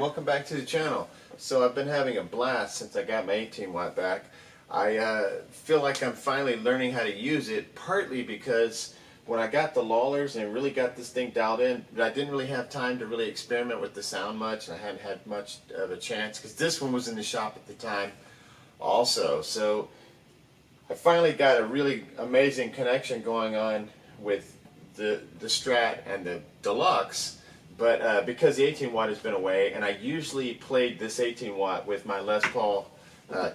welcome back to the channel. So I've been having a blast since I got my 18 watt back. I feel like I'm finally learning how to use it, partly because when I got the Lawlers and really got this thing dialed in, I didn't really have time to really experiment with the sound much. I hadn't had much of a chance because this one was in the shop at the time also. So I finally got a really amazing connection going on with the Strat and the Deluxe. But because the 18 watt has been away, and I usually played this 18 watt with my Les Paul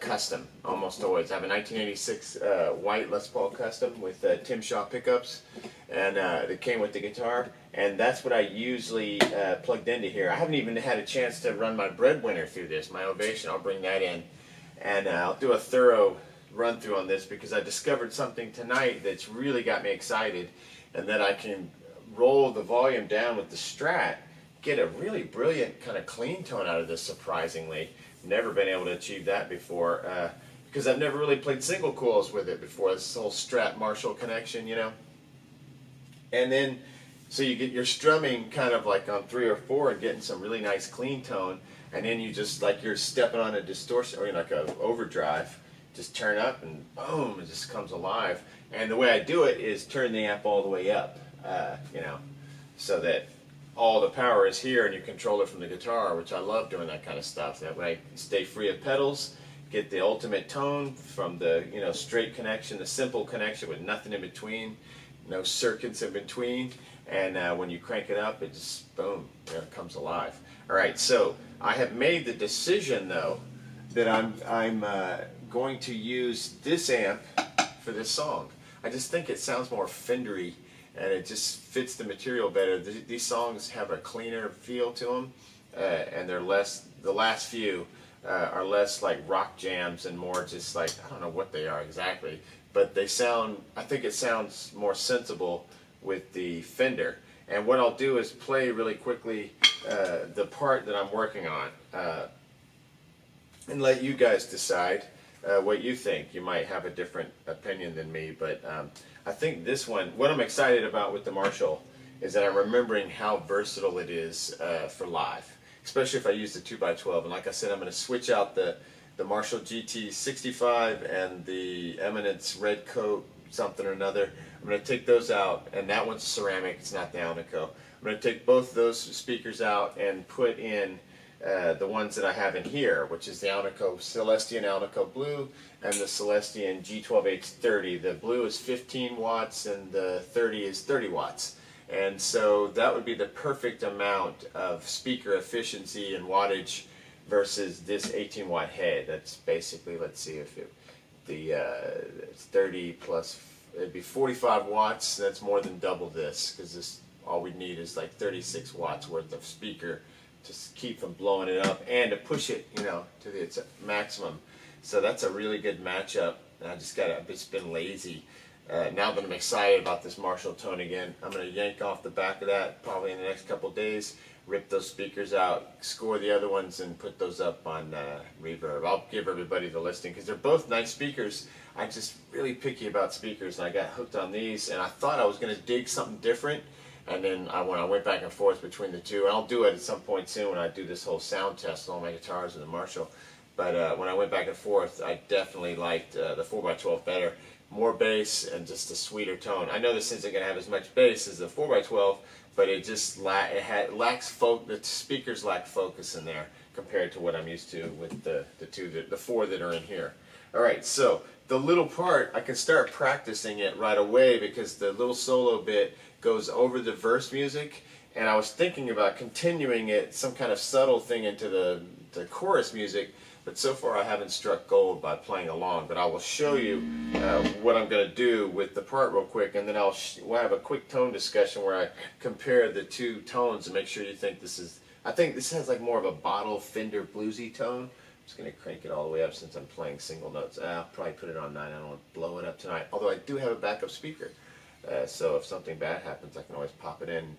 Custom, almost always. I have a 1986 white Les Paul Custom with Tim Shaw pickups, and it came with the guitar, and that's what I usually plugged into here. I haven't even had a chance to run my Breadwinner through this, my Ovation. I'll bring that in, and I'll do a thorough run through on this because I discovered something tonight that's really got me excited, and that I can roll the volume down with the Strat, get a really brilliant kind of clean tone out of this, surprisingly. Never been able to achieve that before because I've never really played single coils with it before, this whole Strat Marshall connection, you know. And then, so you get your strumming kind of like on 3 or 4 and getting some really nice clean tone, and then you just, like you're stepping on a distortion, or like an overdrive, just turn up and boom, it just comes alive. And the way I do it is turn the amp all the way up. You know, so that all the power is here and you control it from the guitar, which I love doing that kind of stuff. That way I stay free of pedals, get the ultimate tone from the, you know, straight connection, the simple connection with nothing in between, no circuits in between, and when you crank it up, it just, boom, there it comes alive. Alright, so I have made the decision, though, that I'm going to use this amp for this song. I just think it sounds more Fendery, and it just fits the material better. These songs have a cleaner feel to them, and they're less, the last few are less like rock jams and more just like, I don't know what they are exactly, but they sound, I think it sounds more sensible with the Fender. And what I'll do is play really quickly the part that I'm working on, and let you guys decide what you think. You might have a different opinion than me, but I think this one, what I'm excited about with the Marshall is that I'm remembering how versatile it is for live, especially if I use the 2x12. And like I said, I'm going to switch out the Marshall GT65 and the Eminence Red Coat something or another. I'm going to take those out, and that one's ceramic, it's not the Alnico. I'm going to take both those speakers out and put in the ones that I have in here, which is the Alnico Celestion Alnico Blue and the Celestion G12H30. The blue is 15 watts and the 30 is 30 watts. And so that would be the perfect amount of speaker efficiency and wattage versus this 18 watt head. That's basically, let's see if it's 30 plus, it'd be 45 watts. That's more than double this, because this, all we need is like 36 watts worth of speaker to keep from blowing it up and to push it, you know, to its maximum. So that's a really good matchup. And I've just been lazy. Now that I'm excited about this Marshall tone again, I'm going to yank off the back of that probably in the next couple days, rip those speakers out, score the other ones, and put those up on Reverb. I'll give everybody the listing because they're both nice speakers. I'm just really picky about speakers, and I got hooked on these, and I thought I was going to dig something different. And then when I went back and forth between the two, and I'll do it at some point soon when I do this whole sound test on all my guitars with the Marshall. But when I went back and forth, I definitely liked the 4x12 better. More bass and just a sweeter tone. I know this isn't going to have as much bass as the 4x12, but it just lacks focus. The speakers lack focus in there compared to what I'm used to with the four that are in here. All right, so the little part, I can start practicing it right away because the little solo bit goes over the verse music, and I was thinking about continuing it, some kind of subtle thing into the chorus music, but so far I haven't struck gold by playing along. But I will show you what I'm going to do with the part real quick, and then we'll have a quick tone discussion where I compare the two tones and make sure you think this is, I think this has like more of a bottle Fender bluesy tone. I'm just going to crank it all the way up since I'm playing single notes. I'll probably put it on 9, I don't want to blow it up tonight, although I do have a backup speaker. So if something bad happens, I can always pop it in,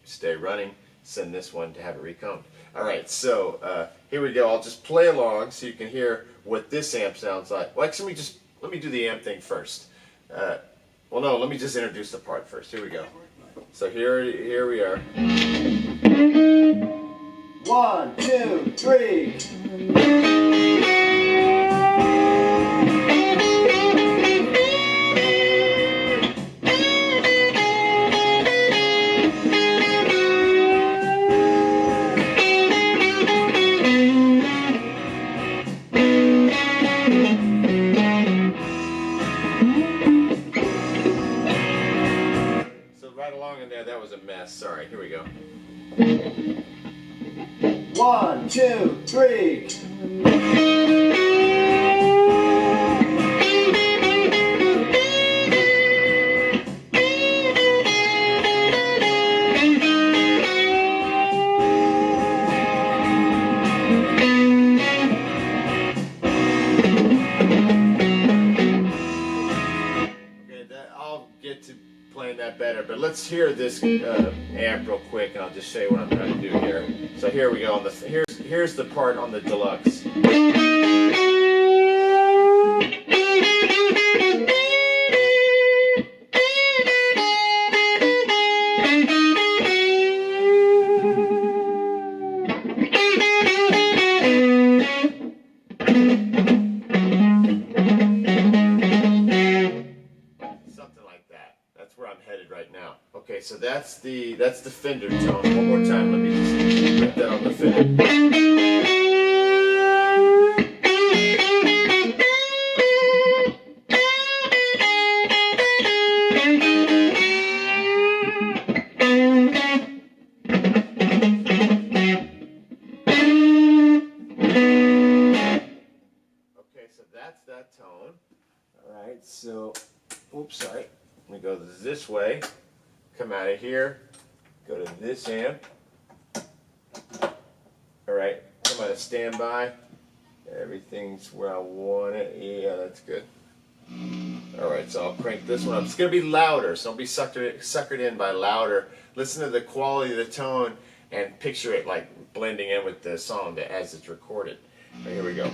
stay running, send this one to have it recombed. Alright, so here we go. I'll just play along so you can hear what this amp sounds like. Well, actually, let me do the amp thing first. Well, no, let me just introduce the part first. Here we go. So here we are. 1, 2, 3. So right along in there, that was a mess. Sorry, here we go. 1, 2, 3. I'll get to playing that better, but let's hear this amp real quick, and I'll just show you what I'm trying to do here. So here we go. Here's the part on the deluxe. That's where I'm headed right now. Okay, so that's the Fender tone. One more time, let me just put that on the Fender. Okay, so that's that tone. All right, so, oops, sorry. We go this way, come out of here, go to this amp. All right, come out of standby. Everything's where I want it. Yeah, that's good. All right, so I'll crank this one up. It's going to be louder, so don't be suckered in by louder. Listen to the quality of the tone and picture it like blending in with the song as it's recorded. All right, here we go.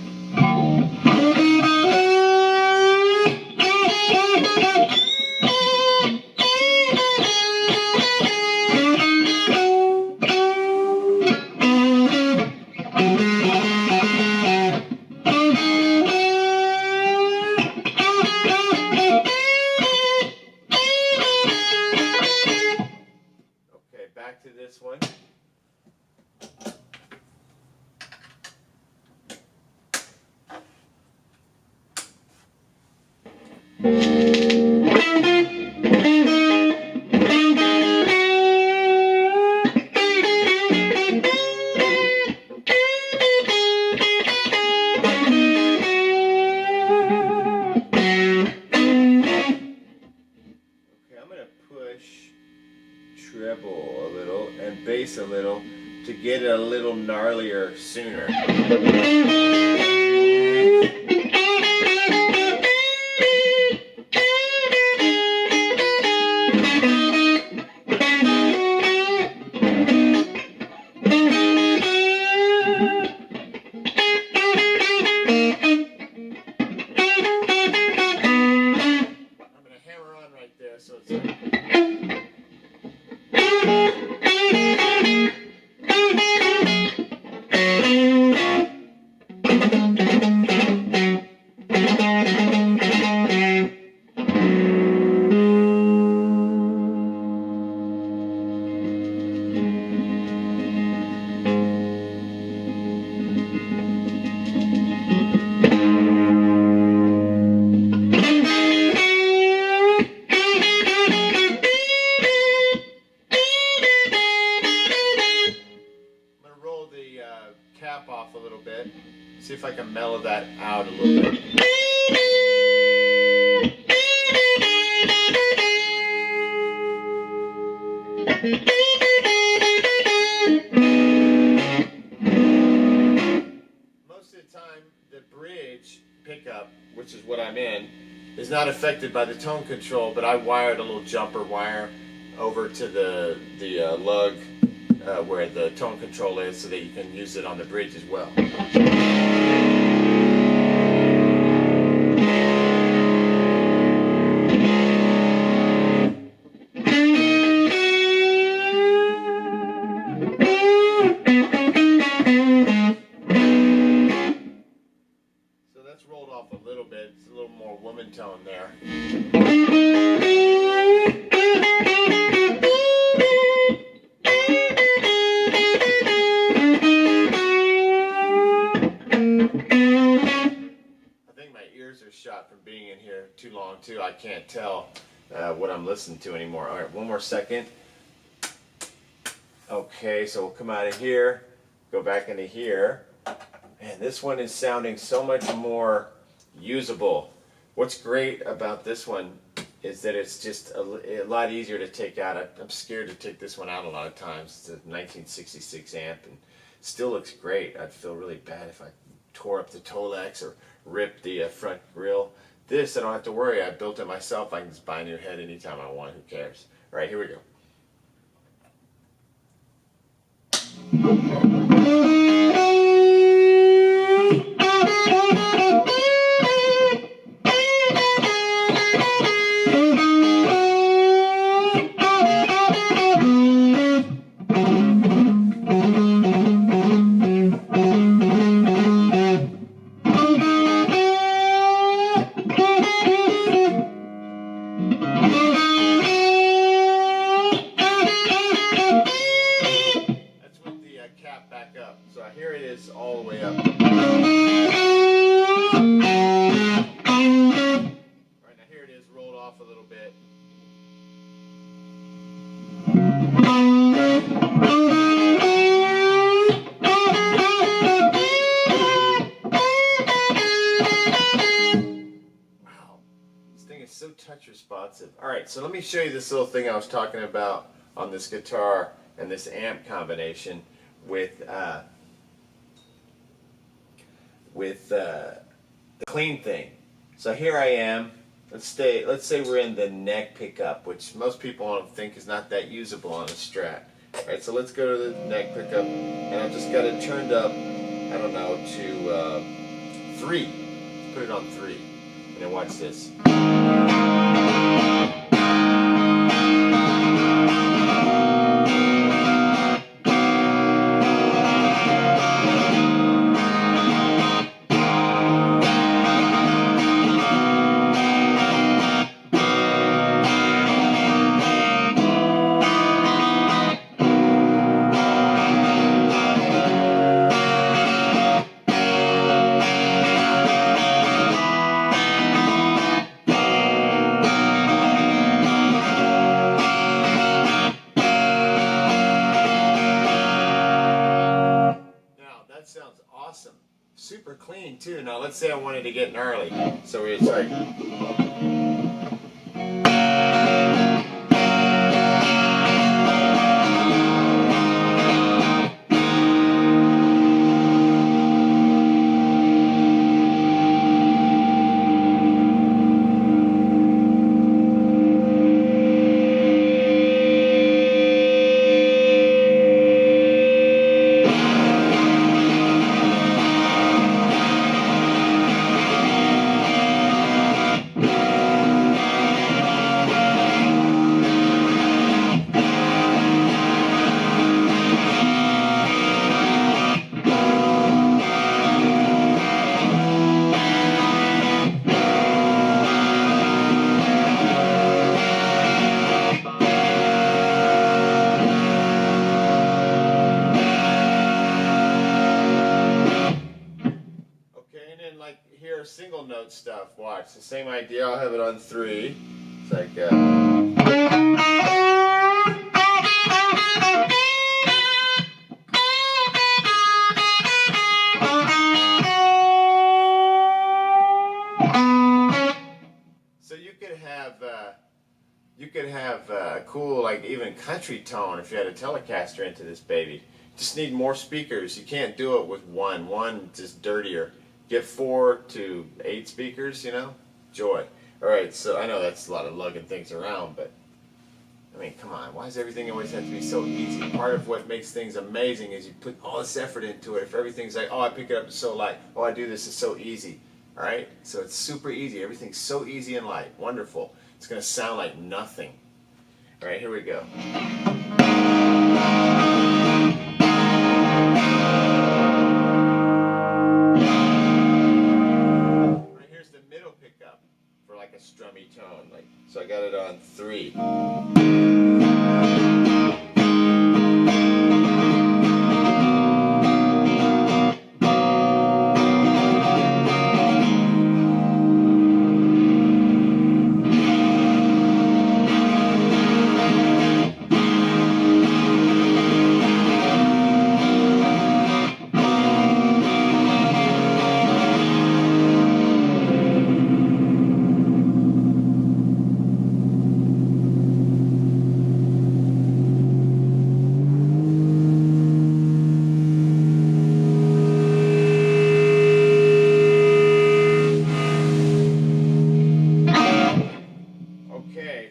Back to this one. Treble a little and bass a little to get it a little gnarlier sooner. I'm going to hammer on right there so it's like cap off a little bit. See if I can mellow that out a little bit. Most of the time, the bridge pickup, which is what I'm in, is not affected by the tone control, but I wired a little jumper wire over to the lug where the tone control is so that you can use it on the bridge as well. off a little bit. It's a little more woman tone there. I think my ears are shot from being in here too long too. I can't tell what I'm listening to anymore. All right, one more second. Okay, so we'll come out of here, go back into here. Man, this one is sounding so much more usable. What's great about this one is that it's just a lot easier to take out. I'm scared to take this one out a lot of times. It's a 1966 amp and still looks great. I'd feel really bad if I tore up the Tolex or ripped the front grille. This, I don't have to worry. I built it myself. I can just buy a new head anytime I want. Who cares? All right, here we go. Back up. So here it is all the way up. Right, now here it is rolled off a little bit. Wow. This thing is so touch responsive. Alright, so let me show you this little thing I was talking about on this guitar and this amp combination with the clean thing. So here I am. Let's say we're in the neck pickup, which most people think is not that usable on a Strat. All right, so let's go to the neck pickup, and I've just got it turned up. I don't know, to 3. Let's put it on 3, and then watch this. Sounds awesome. Super clean too. Now let's say I wanted to get gnarly. So it's like single note stuff. Watch the same idea. I'll have it on 3. It's like so you could have a cool, like, even country tone if you had a Telecaster into this baby. Just need more speakers. You can't do it with one. One just dirtier. Get 4 to 8 speakers, you know? Joy. Alright, so I know that's a lot of lugging things around, but I mean, come on. Why does everything always have to be so easy? Part of what makes things amazing is you put all this effort into it. If everything's like, oh, I pick it up, it's so light. Oh, I do this, it's so easy. Alright? So it's super easy. Everything's so easy and light. Wonderful. It's going to sound like nothing. Alright, here we go. Here's like a strummy tone. Like, so I got it on 3.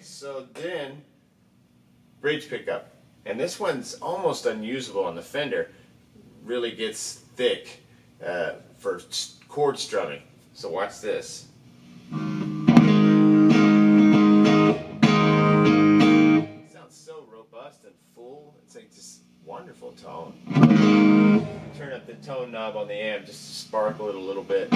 So then, bridge pickup, and this one's almost unusable on the Fender. Really gets thick for chord strumming. So watch this. It sounds so robust and full. It's like this wonderful tone. Turn up the tone knob on the amp just to sparkle it a little bit.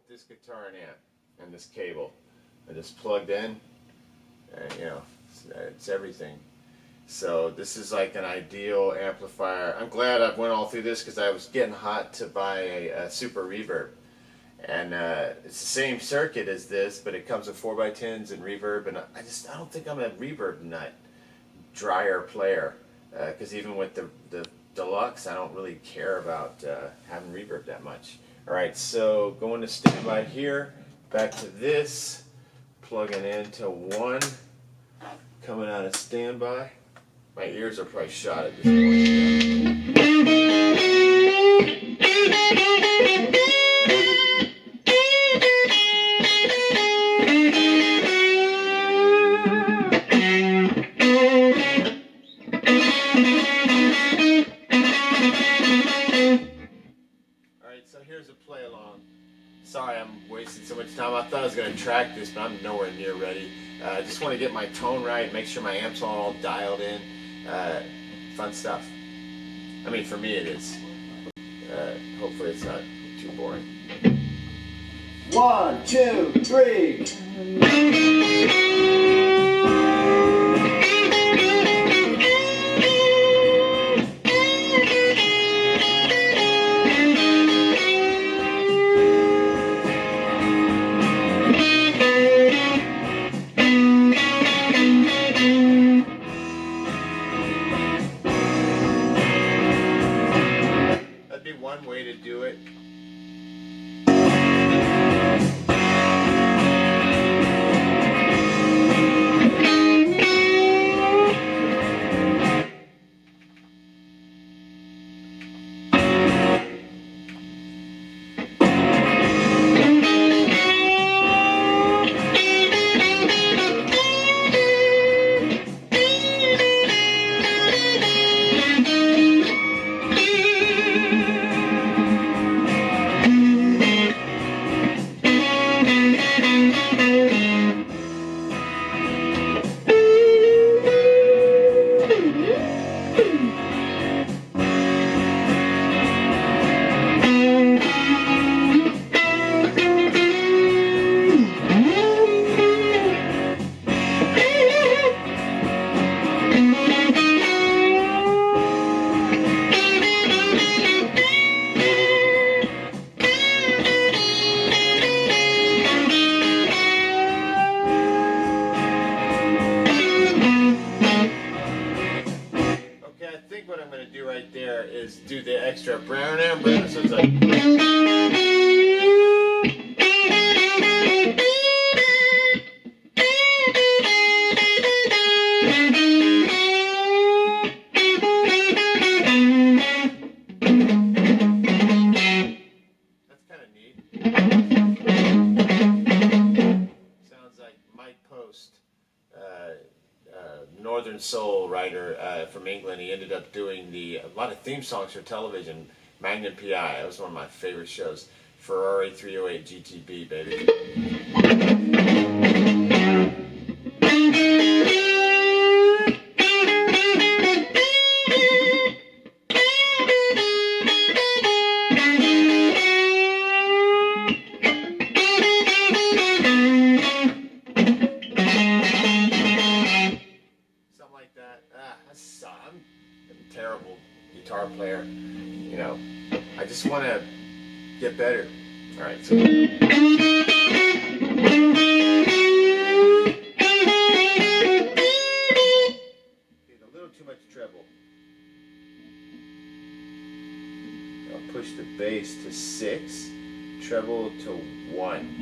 This guitar and amp and this cable. I just plugged in, and you know, it's everything. So this is like an ideal amplifier. I'm glad I went all through this because I was getting hot to buy a super reverb, and it's the same circuit as this, but it comes with 4x10s and reverb, and I don't think I'm a reverb nut, drier player, because even with the deluxe, I don't really care about having reverb that much. Alright, so going to standby here, back to this, plugging into 1, coming out of standby. My ears are probably shot at this point. So here's a play along. Sorry I'm wasting so much time. I thought I was going to track this, but I'm nowhere near ready. I just want to get my tone right, make sure my amp's all dialed in. Fun stuff. I mean, for me it is. Hopefully it's not too boring. 1, 2, 3. One way to do it. What I'm going to do right there is do the extra brown and brown, so it's like. England. He ended up doing a lot of theme songs for television. Magnum PI, that was one of my favorite shows. Ferrari 308 GTB, baby. I'm a terrible guitar player. You know, I just want to get better. All right, so. A little too much treble. I'll push the bass to 6, treble to 1.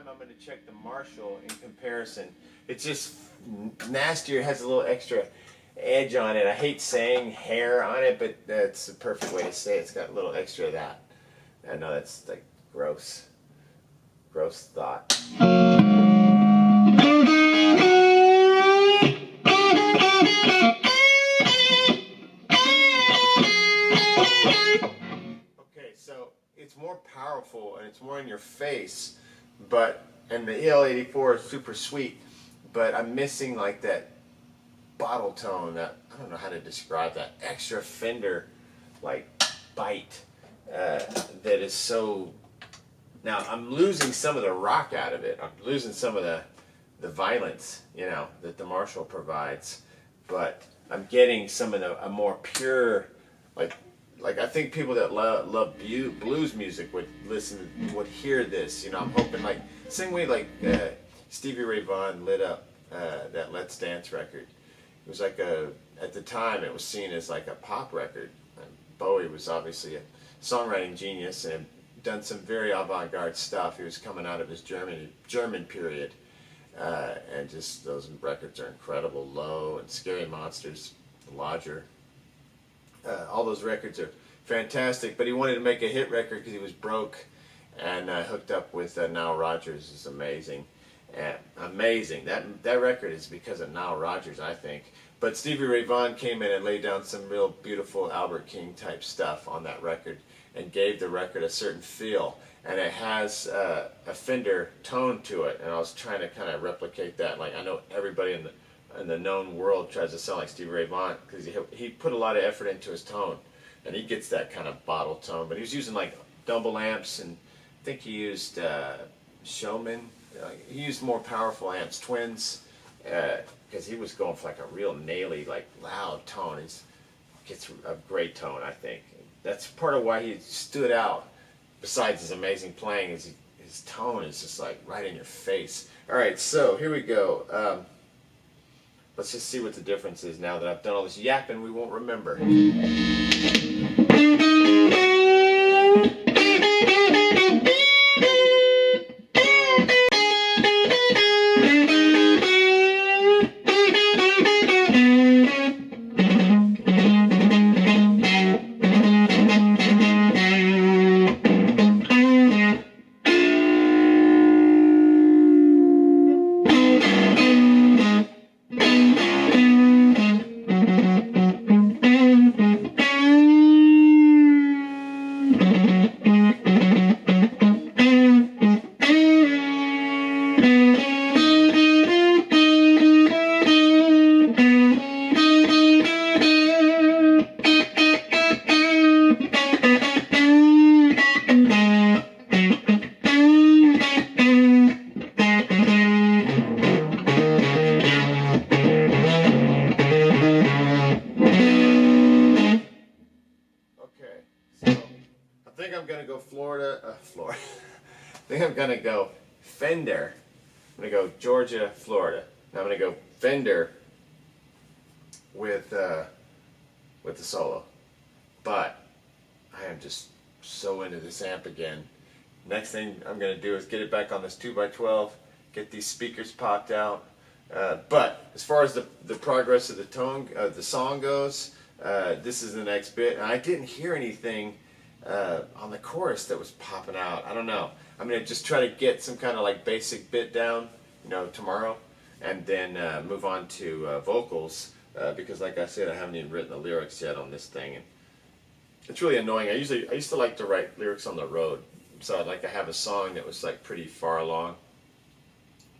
I'm going to check the Marshall in comparison. It's just nastier, has a little extra edge on it. I hate saying hair on it, but that's the perfect way to say it. It's got a little extra of that. I know that's like gross thought. Okay, so it's more powerful and it's more in your face. And the EL84 is super sweet, but I'm missing like that bottle tone, that, I don't know how to describe that, extra Fender like bite that is so. Now I'm losing some of the rock out of it. I'm losing some of the violence, you know, that the Marshall provides, but I'm getting some of a more pure, like I think people that love blues music would hear this. You know, I'm hoping like same way like Stevie Ray Vaughan lit up that Let's Dance record. It was like at the time it was seen as like a pop record. Bowie was obviously a songwriting genius and had done some very avant-garde stuff. He was coming out of his German period, and just those records are incredible. Low and Scary Monsters, The Lodger. All those records are fantastic, but he wanted to make a hit record because he was broke, and hooked up with Nile Rodgers. Is amazing, amazing. That record is because of Nile Rodgers, I think. But Stevie Ray Vaughan came in and laid down some real beautiful Albert King type stuff on that record, and gave the record a certain feel, and it has a Fender tone to it. And I was trying to kind of replicate that. Like I know everybody in the known world tries to sound like Stevie Ray Vaughan because he put a lot of effort into his tone, and he gets that kind of bottle tone. But he was using like double amps, and I think he used Showman. He used more powerful amps, twins, because he was going for like a real naily, like loud tone. He gets a great tone, I think. That's part of why he stood out. Besides his amazing playing, is his tone is just like right in your face. All right, so here we go. Let's just see what the difference is now that I've done all this yapping. We won't remember. I think I'm going to go Florida. I think I'm going to go Fender. I'm going to go Georgia, Florida. Now I'm going to go Fender with the solo. but I am just so into this amp again. Next thing I'm going to do is get it back on this 2x12, get these speakers popped out. But as far as the progress of the tone, the song goes, this is the next bit. And I didn't hear anything on the chorus that was popping out. I don't know. I'm going to just try to get some kind of like basic bit down, tomorrow, and then move on to vocals, because like I said, I haven't even written the lyrics yet on this thing. And it's really annoying. I used to like to write lyrics on the road. So I'd like to have a song that was like pretty far along,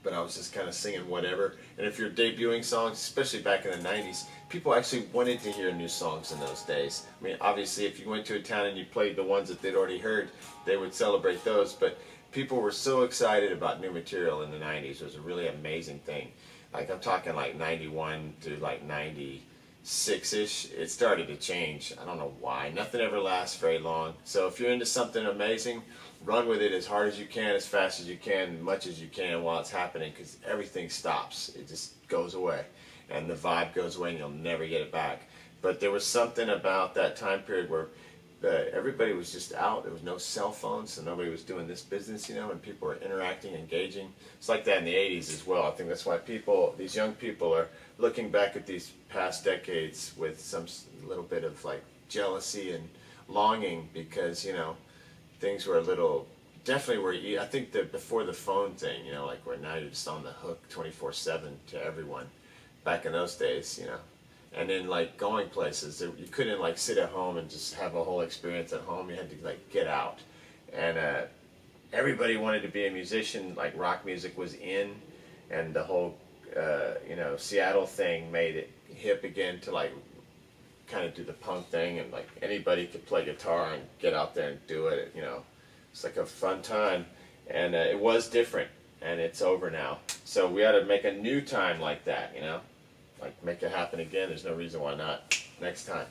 but I was just kind of singing whatever. And if you're debuting songs, especially back in the 90s, people actually wanted to hear new songs in those days. I mean, obviously if you went to a town and you played the ones that they'd already heard, they would celebrate those, but people were so excited about new material in the 90s. It was a really amazing thing. Like I'm talking like 91 to like 96-ish, it started to change. I don't know why. Nothing ever lasts very long. So if you're into something amazing, run with it as hard as you can, as fast as you can, as much as you can while it's happening, because everything stops. It just goes away. And the vibe goes away and you'll never get it back. But there was something about that time period where everybody was just out. There was no cell phones, so nobody was doing this business, and people were interacting, engaging. It's like that in the 80s as well. I think that's why these young people are looking back at these past decades with some little bit of like jealousy and longing, because, things were a little, definitely were, I think that before the phone thing, like where now you're just on the hook 24/7 to everyone. Back in those days, and then like going places, you couldn't like sit at home and just have a whole experience at home. You had to like get out, and everybody wanted to be a musician. Like rock music was in, and the whole Seattle thing made it hip again to like kind of do the punk thing, and like anybody could play guitar and get out there and do it. It's like a fun time, and it was different, and it's over now. So we ought to make a new time like that, like make it happen again. There's no reason why not next time.